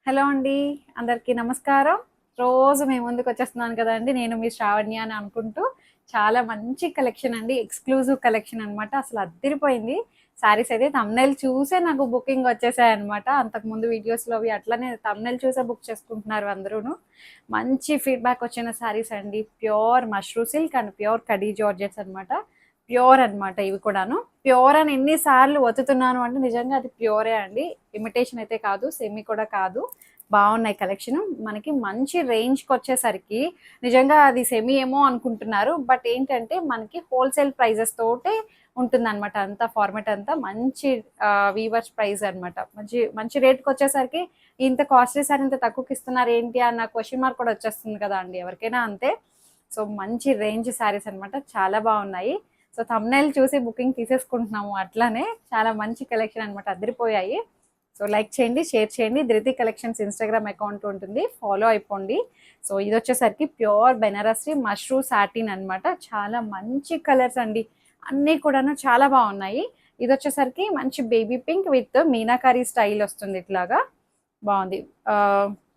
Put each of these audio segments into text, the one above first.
Hello అండి. అందరికీ నమస్కారం. రోజు మీ ముందుకొచ్చేస్తున్నాను కదండీ! నేను మీ శ్రావణ్య అని అనుకుంటూ. చాలా మంచి కలెక్షన్ అండి. ఎక్స్‌క్లూజివ్ కలెక్షన్ అనమాట. అసలు అద్దిరిపోయింది. శారీస్ అయితే థంబ్‌నెయిల్ చూసే నాకు బుకింగ్ వచ్చేసాయన్నమాట. అంతకుముందు వీడియోస్‌లో అవి అట్లనే థంబ్‌నెయిల్ చూసే బుక్ చేసుకుంటున్నారు అందరూను. మంచి ఫీడ్‌బ్యాక్ వచ్చిన శారీస్ అండి. Pure mashru silk and pure khadi georgettes అనమాట. ప్యూర్ అనమాట ఇవి కూడాను. ప్యూర్ అని ఎన్ని సార్లు ఒత్తుతున్నాను అంటే నిజంగా అది ప్యూరే అండి. ఇమిటేషన్ అయితే కాదు, సెమీ కూడా కాదు. బాగున్నాయి కలెక్షన్. మనకి మంచి రేంజ్కి వచ్చేసరికి నిజంగా అది సెమీ ఏమో అనుకుంటున్నారు. బట్ ఏంటంటే మనకి హోల్సేల్ ప్రైజెస్ తోటే ఉంటుంది అనమాట. అంతా ఫార్మేట్ అంతా మంచి వీవర్స్ ప్రైస్ అనమాట. మంచి మంచి రేట్కి వచ్చేసరికి ఇంత కాస్ట్లీ సార్ ఇంత తక్కువకి ఇస్తున్నారు ఏంటి అన్న క్వశ్చన్ మార్క్ కూడా వచ్చేస్తుంది కదా అండి, ఎవరికైనా అంతే. సో మంచి రేంజ్ శారీస్ అనమాట, చాలా బాగున్నాయి. సో థంబ్‌నెయిల్ చూసి బుకింగ్ తీసేసుకుంటున్నాము. అట్లానే చాలా మంచి కలెక్షన్ అనమాట, అదిరిపోయాయి. సో లైక్ చేయండి, షేర్ చేయండి. ధృతి కలెక్షన్స్ ఇన్స్టాగ్రామ్ అకౌంట్ ఉంటుంది, ఫాలో అయిపోండి. సో ఇది వచ్చేసరికి ప్యూర్ బెనారసి మష్రూ సాటిన్ అనమాట. చాలా మంచి కలర్స్ అండి, అన్నీ కూడాను చాలా బాగున్నాయి. ఇది వచ్చేసరికి మంచి baby pink with meenakari style వస్తుంది, ఇట్లాగా బాగుంది.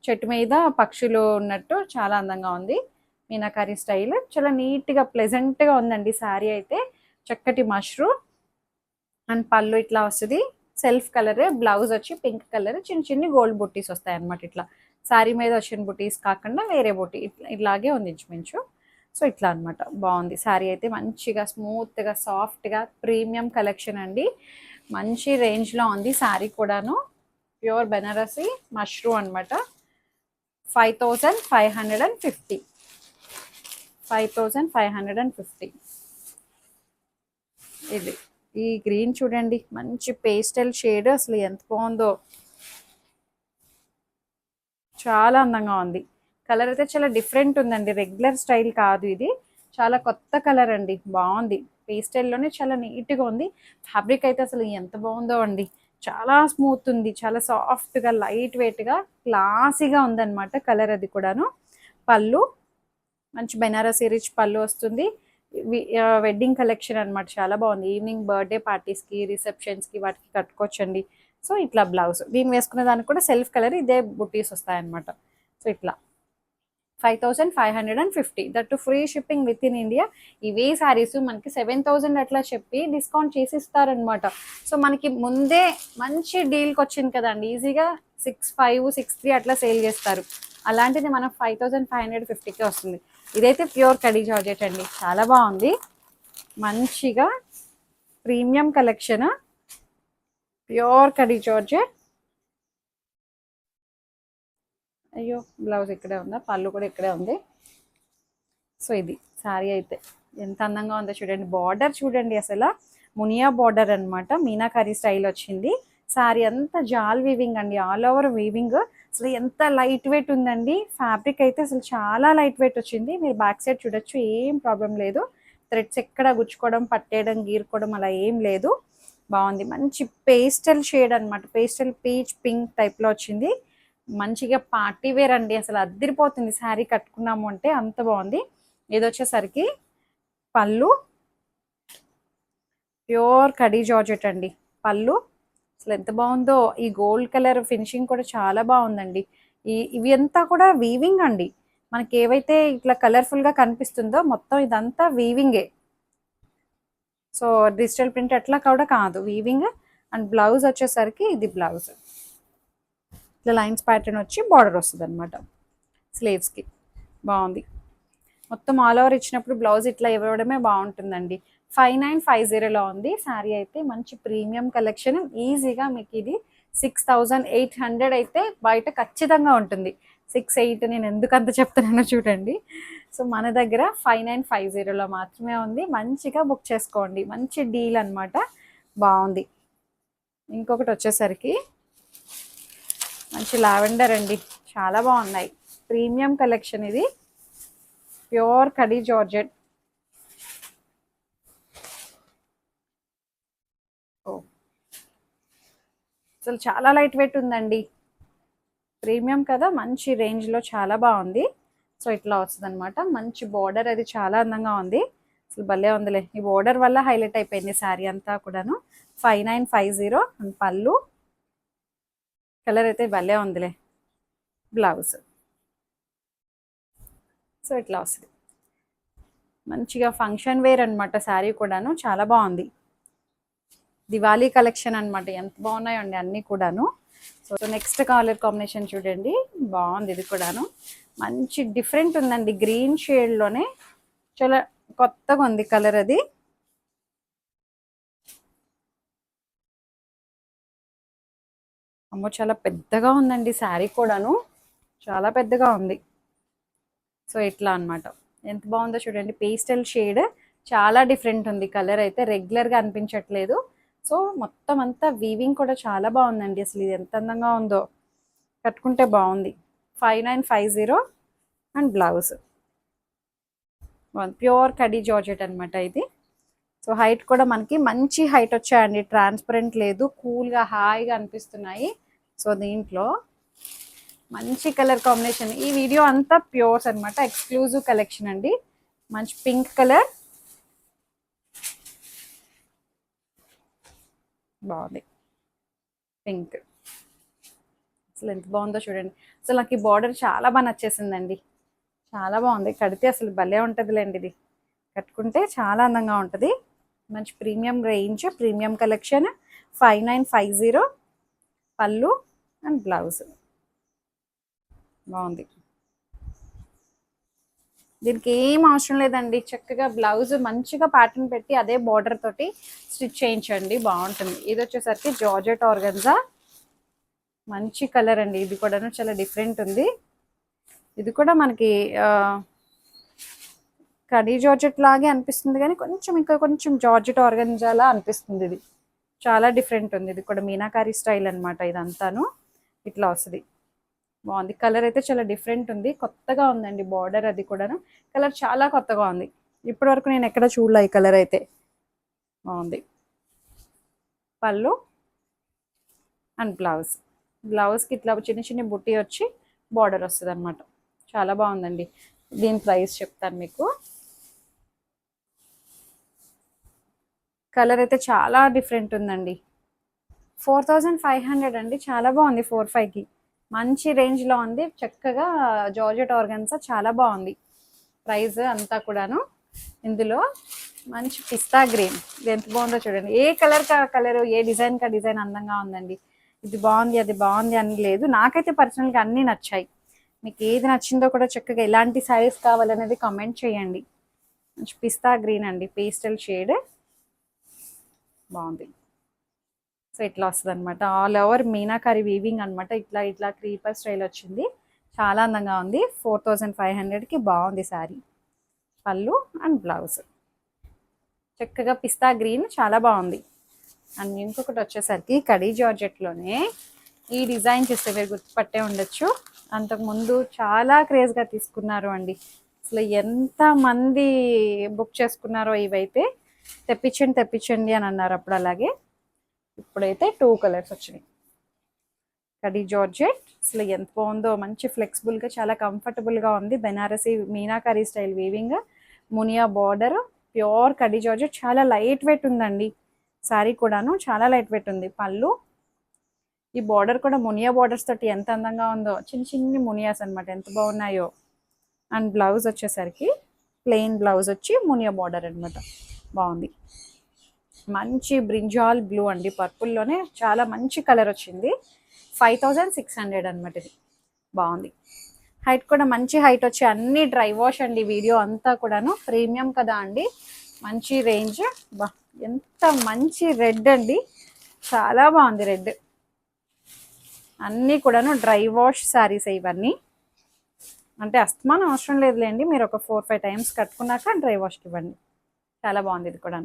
చెట్టు మీద పక్షులు ఉన్నట్టు చాలా అందంగా ఉంది. మీనాకారి స్టైల్ చాలా నీట్గా ప్లెజెంట్గా ఉందండి. శారీ అయితే చక్కటి మష్రూ అండ్ పళ్ళు ఇట్లా వస్తుంది. సెల్ఫ్ కలర్, బ్లౌజ్ వచ్చి పింక్ కలర్, చిన్న చిన్ని గోల్డ్ బుట్టీస్ వస్తాయి అనమాట. ఇట్లా శారీ మీద వచ్చిన బుట్టీస్ కాకుండా వేరే బుట్టి ఇట్లాగే ఉంది ఇంచుమించు. సో ఇట్లా అనమాట, బాగుంది. శారీ అయితే మంచిగా స్మూత్గా సాఫ్ట్గా ప్రీమియం కలెక్షన్ అండి. మంచి రేంజ్లో ఉంది శారీ కూడాను. ప్యూర్ బెనారసి మష్రూ అనమాట. 5550. 5550. ఇది ఈ గ్రీన్ చూడండి, మంచి పేస్టల్ షేడ్, అసలు ఎంత బాగుందో, చాలా అందంగా ఉంది. కలర్ అయితే చాలా డిఫరెంట్ ఉందండి, రెగ్యులర్ స్టైల్ కాదు ఇది. చాలా కొత్త కలర్ అండి, బాగుంది. పేస్టల్లోనే చాలా నీట్గా ఉంది. ఫ్యాబ్రిక్ అయితే అసలు ఎంత బాగుందో అండి, చాలా స్మూత్ ఉంది, చాలా సాఫ్ట్గా లైట్ వెయిట్గా క్లాసీగా ఉందన్నమాట కలర్. అది కూడాను పళ్ళు మంచి బెనారసి రిచ్ పళ్ళు వస్తుంది. వెడ్డింగ్ కలెక్షన్ అనమాట, చాలా బాగుంది. ఈవినింగ్ బర్త్డే పార్టీస్కి, రిసెప్షన్స్కి వాటికి కట్టుకోవచ్చండి. సో ఇట్లా బ్లౌజ్ దీన్ని వేసుకునే దానికి కూడా సెల్ఫ్ కలర్ ఇదే బుట్టీస్ వస్తాయన్నమాట. సో ఇట్లా 5550, that free shipping with in India. ఇవే శారీస్ మనకి 7000 అట్లా చెప్పి డిస్కౌంట్ చేసి ఇస్తారనమాట. సో మనకి ముందే మంచి డీల్కి వచ్చింది కదండి, ఈజీగా 6563 అట్లా సేల్ చేస్తారు. అలాంటిది మనం 5550కి వస్తుంది. ఇదైతే ప్యూర్ కడీ జార్జెట్ అండి, చాలా బాగుంది. మంచిగా premium collection, pure khadi georgette. అయ్యో, బ్లౌజ్ ఇక్కడే ఉందా, పళ్ళు కూడా ఇక్కడే ఉంది. సో ఇది శారీ అయితే ఎంత అందంగా ఉందో చూడండి. బార్డర్ చూడండి, అసలు మునియా బార్డర్ అనమాట, మీనాకారి స్టైల్ వచ్చింది. శారీ అంతా జాల్ వీవింగ్ అండి, ఆల్ ఓవర్ వీవింగ్. అసలు ఎంత లైట్ వెయిట్ ఉందండి. ఫ్యాబ్రిక్ అయితే అసలు చాలా లైట్ వెయిట్ వచ్చింది. మీరు బ్యాక్ సైడ్ చూడొచ్చు, ఏం ప్రాబ్లం లేదు. థ్రెడ్స్ ఎక్కడ గుచ్చుకోవడం, పట్టేయడం, గీరుకోవడం అలా ఏం లేదు. బాగుంది. మంచి పేస్టల్ షేడ్ అనమాట, పేస్టల్ పీచ్ పింక్ టైప్లో వచ్చింది. మంచిగా పార్టీ వేర్ అండి, అసలు అద్దరిపోతుంది శారీ కట్టుకున్నాము అంటే, అంత బాగుంది. ఇది వచ్చేసరికి పళ్ళు ప్యూర్ కడీ జార్జెట్ అండి. పళ్ళు అసలు ఎంత బాగుందో, ఈ గోల్డ్ కలర్ ఫినిషింగ్ కూడా చాలా బాగుందండి. ఇవి అంతా కూడా వీవింగ్ అండి. మనకి ఏవైతే ఇట్లా కలర్ఫుల్గా కనిపిస్తుందో మొత్తం ఇదంతా వీవింగే. సో డిజిటల్ ప్రింట్ అట్లా కూడా కాదు, వీవింగ్. అండ్ బ్లౌజ్ వచ్చేసరికి ఇది బ్లౌజ్ ఇట్లా లైన్స్ ప్యాటర్న్ వచ్చి బార్డర్ వస్తుంది అనమాట స్లీవ్స్కి. బాగుంది. మొత్తం ఆల్ ఓవర్ ఇచ్చినప్పుడు బ్లౌజ్ ఇట్లా ఇవ్వడమే బాగుంటుందండి. 5950లో ఉంది శారీ అయితే. మంచి ప్రీమియం కలెక్షన్. ఈజీగా మీకు ఇది 6800 అయితే బయట ఖచ్చితంగా ఉంటుంది. 68 నేను ఎందుకు అంత చెప్తున్నానో చూడండి. సో మన దగ్గర 5950లో మాత్రమే ఉంది. మంచిగా బుక్ చేసుకోండి, మంచి డీల్ అనమాట, బాగుంది. ఇంకొకటి వచ్చేసరికి మంచి లావెండర్ అండి, చాలా బాగున్నాయి. ప్రీమియం కలెక్షన్ ఇది, ప్యూర్ కడీ జార్జెట్. అసలు చాలా లైట్ వెయిట్ ఉందండి, ప్రీమియం కదా, మంచి రేంజ్లో చాలా బాగుంది. సో ఇట్లా వస్తుంది అనమాట. మంచి బార్డర్, అది చాలా అందంగా ఉంది. అసలు భలే ఉందిలే, ఈ బార్డర్ వల్ల హైలైట్ అయిపోయింది శారీ అంతా కూడాను. 5950 పళ్ళు. కలర్ అయితే భలే ఉందిలే, బ్లౌజ్. సో ఇట్లా వస్తుంది, మంచిగా ఫంక్షన్ వేర్ అనమాట శారీ కూడాను, చాలా బాగుంది. దివాళీ కలెక్షన్ అనమాట, ఎంత బాగున్నాయండి అన్నీ కూడాను. సో నెక్స్ట్ కలర్ కాంబినేషన్ చూడండి, బాగుంది ఇది కూడాను, మంచి డిఫరెంట్ ఉందండి, గ్రీన్ షేడ్లోనే చాలా కొత్తగా ఉంది కలర్ అది. అమ్మో చాలా పెద్దగా ఉందండి శారీ కూడాను, చాలా పెద్దగా ఉంది. సో ఇట్లా అనమాట, ఎంత బాగుందో చూడండి, పేస్టల్ షేడ్, చాలా డిఫరెంట్ ఉంది కలర్ అయితే, రెగ్యులర్గా అనిపించట్లేదు. సో మొత్తం అంతా వీవింగ్ కూడా చాలా బాగుందండి, అసలు ఇది ఎంత అందంగా ఉందో, కట్టుకుంటే బాగుంది. 5950 and blouse, pure khadi georgette అనమాట ఇది. సో హైట్ కూడా మనకి మంచి హైట్ వచ్చాయండి, ట్రాన్స్పరెంట్ లేదు, కూల్గా హాయిగా అనిపిస్తున్నాయి. సో దీంట్లో మంచి కలర్ కాంబినేషన్, ఈ వీడియో అంతా ప్యూర్స్ అనమాట, ఎక్స్క్లూజివ్ కలెక్షన్ అండి. మంచి పింక్ కలర్, బాగుంది పింక్, అసలు ఎంత బాగుందో చూడండి. అసలు నాకు ఈ బార్డర్ చాలా బాగా నచ్చేసిందండి, చాలా బాగుంది, కడితే అసలు భలే ఉంటుందిలేండి, ఇది కట్టుకుంటే చాలా అందంగా ఉంటుంది. మంచి ప్రీమియం రేంజ్, ప్రీమియం కలెక్షన్, 5950 పళ్ళు అండ్ బ్లౌజ్, బాగుంది. దీనికి ఏం అవసరం లేదండి, చక్కగా బ్లౌజ్ మంచిగా ప్యాటర్న్ పెట్టి అదే బార్డర్ తోటి స్టిచ్ చేయించండి, బాగుంటుంది. ఇది వచ్చేసరికి జార్జెట్ ఆర్గన్జా, మంచి కలర్ అండి, ఇది కూడా చాలా డిఫరెంట్ ఉంది. ఇది కూడా మనకి కడీ జార్జెట్ లాగే అనిపిస్తుంది, కానీ కొంచెం ఇంకా కొంచెం జార్జెట్ ఆర్గన్జాలా అనిపిస్తుంది. ఇది చాలా డిఫరెంట్ ఉంది, ఇది కూడా మీనాకారి స్టైల్ అనమాట, ఇదంతాను ఇట్లా వస్తుంది, బాగుంది. కలర్ అయితే చాలా డిఫరెంట్ ఉంది, కొత్తగా ఉందండి బార్డర్, అది కూడాను కలర్ చాలా కొత్తగా ఉంది, ఇప్పటి వరకు నేను ఎక్కడ చూడలే ఈ కలర్ అయితే, బాగుంది. పళ్ళు అండ్ బ్లౌజ్, బ్లౌజ్కి ఇట్లా చిన్న చిన్న బుట్టి వచ్చి బార్డర్ వస్తుంది అనమాట, చాలా బాగుందండి. దీని ప్రైస్ చెప్తాను మీకు. కలర్ అయితే చాలా డిఫరెంట్ ఉందండి, 4500 అండి, చాలా బాగుంది. 45కి మంచి రేంజ్లో ఉంది, చక్కగా జార్జెట్ ఆర్గన్సా, చాలా బాగుంది. ప్రైస్ అంతా కూడాను ఇందులో మంచి పిస్తా గ్రీన్, ఇది ఎంత బాగుందో చూడండి, ఏ కలర్ కా కలర్, ఏ డిజైన్ కా డిజైన్ అందంగా ఉందండి. ఇది బాగుంది అది బాగుంది అని లేదు, నాకైతే పర్సనల్గా అన్నీ నచ్చాయి. మీకు ఏది నచ్చిందో కూడా చక్కగా ఎలాంటి శారీస్ కావాలనేది కామెంట్ చేయండి. మంచి పిస్తా గ్రీన్ అండి, పేస్టల్ షేడ్, బాగుంది. సో ఇట్లా వస్తుంది అనమాట, ఆల్ ఓవర్ మీనాకారి వీవింగ్ అనమాట, ఇట్లా ఇట్లా క్రీపర్ స్టైల్ వచ్చింది, చాలా అందంగా ఉంది. 4500కి బాగుంది శారీ. పళ్ళు అండ్ బ్లౌజ్ చక్కగా పిస్తా గ్రీన్, చాలా బాగుంది. అండ్ ఇంకొకటి వచ్చేసరికి కడీ జార్జెట్లోనే ఈ డిజైన్ చూస్తే మీరు గుర్తుపట్టే ఉండొచ్చు, అంతకుముందు చాలా క్రేజ్గా తీసుకున్నారు అండి, అసలు ఎంతమంది బుక్ చేసుకున్నారో, ఇవైతే తెప్పించండి తెప్పించండి అని అన్నారు అప్పుడు, అలాగే ఇప్పుడైతే 2 కలర్స్ వచ్చినాయి. కడీ జార్జెట్ అసలు ఎంత బాగుందో, మంచి ఫ్లెక్సిబుల్గా చాలా కంఫర్టబుల్గా ఉంది, Banarasi meenakari style weaving, Muniya border, pure khadi georgette, చాలా లైట్ వెయిట్ ఉందండి శారీ కూడాను, చాలా లైట్ వెయిట్ ఉంది. పళ్ళు, ఈ బార్డర్ కూడా మునియా బార్డర్స్ తోటి ఎంత అందంగా ఉందో, చిన్న చిన్ని మునియాస్ అనమాట, ఎంత బాగున్నాయో. అండ్ బ్లౌజ్ వచ్చేసరికి ప్లెయిన్ బ్లౌజ్ వచ్చి మునియా బార్డర్ అనమాట, బాగుంది. మంచి బ్రింజాల్ బ్లూ అండి, పర్పుల్లోనే చాలా మంచి కలర్ వచ్చింది. 5600 అనమాట, ఇది బాగుంది. హైట్ కూడా మంచి హైట్ వచ్చి, అన్ని డ్రై వాష్ అండి, వీడియో అంతా కూడాను ప్రీమియం కదా అండి, మంచి రేంజ్. బా ఎంత మంచి రెడ్ అండి, చాలా బాగుంది రెడ్, అన్నీ కూడాను డ్రై వాష్ శారీస్ ఇవన్నీ, అంటే అస్తమానం అవసరం లేదులేండి, మీరు ఒక 4-5 టైమ్స్ కట్టుకున్నాక డ్రై వాష్కి ఇవ్వండి, చాలా బాగుంది. ఇది కూడా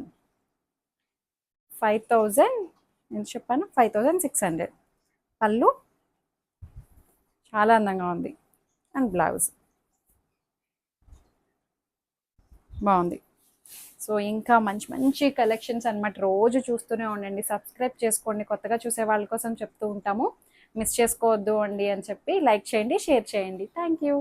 5000 నేను చెప్పాను, 5600. పళ్ళు చాలా అందంగా ఉంది, అండ్ బ్లౌజ్ బాగుంది. సో ఇంకా మంచి మంచి కలెక్షన్స్ అనమాట, రోజు చూస్తూనే ఉండండి, సబ్స్క్రైబ్ చేసుకోండి, కొత్తగా చూసే వాళ్ళ కోసం చెప్తూ ఉంటాము, మిస్ చేసుకోవద్దు అండి అని చెప్పి లైక్ చేయండి, షేర్ చేయండి. Thank you.